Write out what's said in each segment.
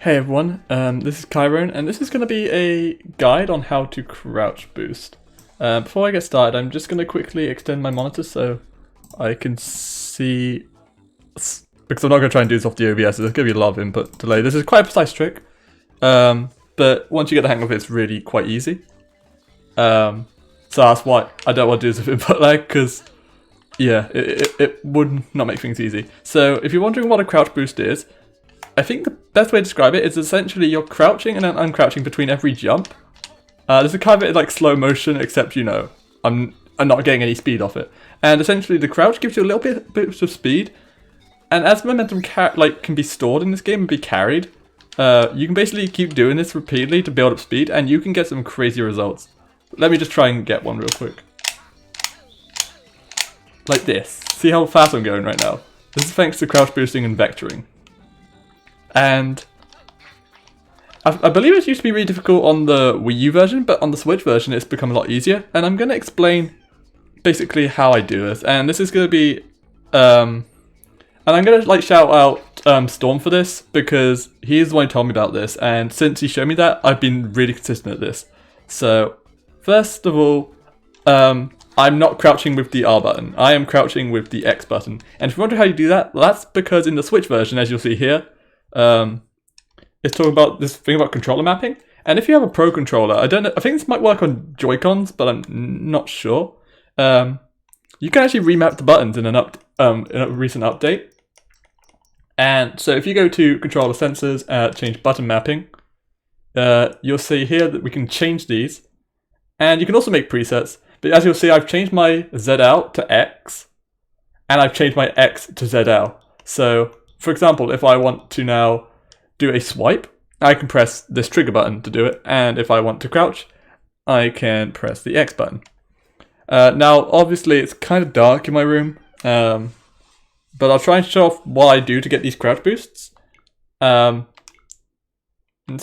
Hey everyone, this is Chiron, and this is going to be a guide on how to crouch boost. Before I get started, I'm just going to quickly extend my monitor so I can see, because I'm not going to try and do this off the OBS, so there's going to be a lot of input delay. This is quite a precise trick, but once you get the hang of it, it's really quite easy. So that's why I don't want to do this with input lag, because yeah, it would not make things easy. So if you're wondering what a crouch boost is, I think the best way to describe it is essentially you're crouching and then uncrouching between every jump. This is kind of like slow motion, except I'm not getting any speed off it. And essentially the crouch gives you a little bit of speed, and as momentum can be stored in this game and be carried, you can basically keep doing this repeatedly to build up speed, and you can get some crazy results. Let me just try and get one real quick. Like this. See how fast I'm going right now? This is thanks to crouch boosting and vectoring. And I believe it used to be really difficult on the Wii U version, but on the Switch version it's become a lot easier. And I'm going to explain basically how I do this. And this is going to be, and I'm going to shout out Storm for this, because he's the one who told me about this. And since he showed me that, I've been really consistent at this. So first of all, I'm not crouching with the R button. I am crouching with the X button. And if you wonder how you do that, well, that's because in the Switch version, as you'll see here, it's talking about this thing about controller mapping. And if you have a Pro controller, I don't know, I think this might work on Joy-Cons, but I'm not sure. You can actually remap the buttons in a recent update. And so if you go to controller sensors, change button mapping, you'll see here that we can change these. And you can also make presets. But as you'll see, I've changed my ZL to X, and I've changed my X to ZL. So, for example, if I want to now do a swipe, I can press this trigger button to do it, and if I want to crouch, I can press the X button. Now, obviously, it's kind of dark in my room, but I'll try and show off what I do to get these crouch boosts. It's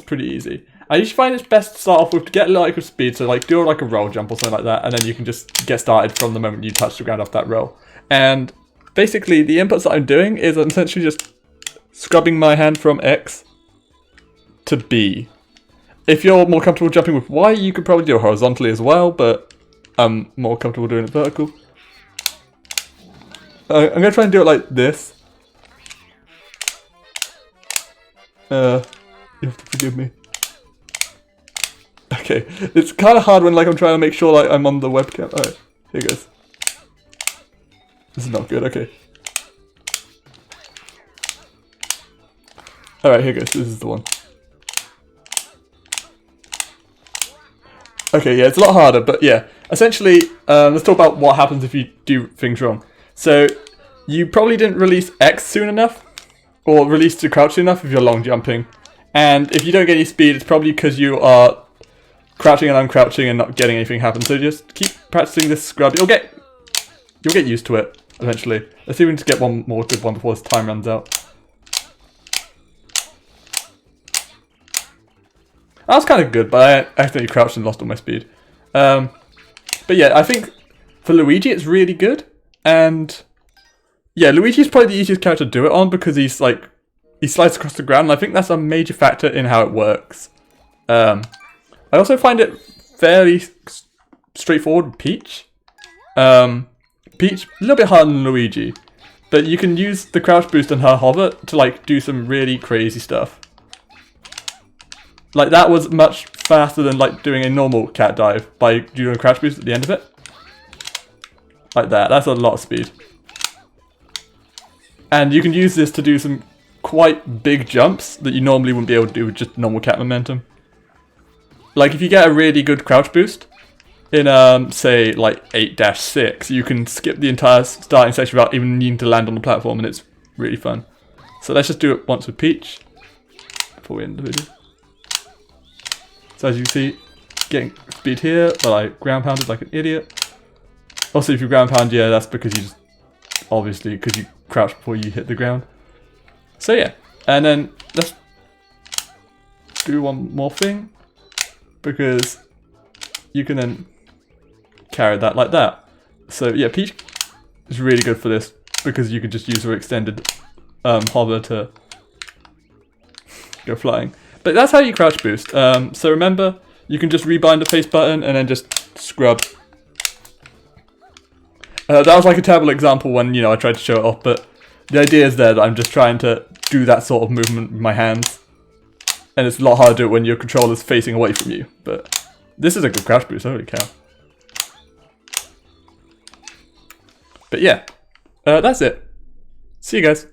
pretty easy. I usually find it's best to start off with to get a little bit of speed, so do a roll jump or something like that, and then you can just get started from the moment you touch the ground off that roll. And basically, the inputs that I'm doing is I'm essentially just scrubbing my hand from X to B. If you're more comfortable jumping with Y, you could probably do it horizontally as well, but I'm more comfortable doing it vertical. I'm going to try and do it like this. You have to forgive me. Okay, it's kind of hard when I'm trying to make sure I'm on the webcam. Alright, here goes. This is not good, okay. Alright, here goes, this is the one. Okay, yeah, it's a lot harder, but yeah. Essentially, let's talk about what happens if you do things wrong. So, you probably didn't release X soon enough, or release to crouch enough if you're long jumping. And if you don't get any speed, it's probably because you are crouching and uncrouching and not getting anything happen. So just keep practicing this scrub. You'll get used to it eventually. Let's see if we can just get one more good one before this time runs out. That was kind of good, but I accidentally crouched and lost all my speed. But yeah, I think for Luigi it's really good. And yeah, Luigi's probably the easiest character to do it on because he slides across the ground, and I think that's a major factor in how it works. I also find it fairly straightforward with Peach. Peach, a little bit harder than Luigi, but you can use the crouch boost and her hover to do some really crazy stuff. That was much faster than doing a normal cat dive by doing a crouch boost at the end of it. Like that, that's a lot of speed. And you can use this to do some quite big jumps that you normally wouldn't be able to do with just normal cat momentum. If you get a really good crouch boost in, say, 8-6, you can skip the entire starting section without even needing to land on the platform, and it's really fun. So let's just do it once with Peach before we end the video. So as you can see, getting speed here, but I ground pounded like an idiot. Also, if you ground pound, yeah, that's because you obviously, because you crouch before you hit the ground. So yeah, and then let's do one more thing, because you can then carry that like that. So yeah, Peach is really good for this because you can just use her extended hover to go flying. But that's how you crouch boost. So remember, you can just rebind the face button and then just scrub. That was like a terrible example when, I tried to show it off, but the idea is there that I'm just trying to do that sort of movement with my hands. And it's a lot harder to do it when your controller's facing away from you. But this is a good crouch boost, holy cow. But yeah, that's it. See you guys.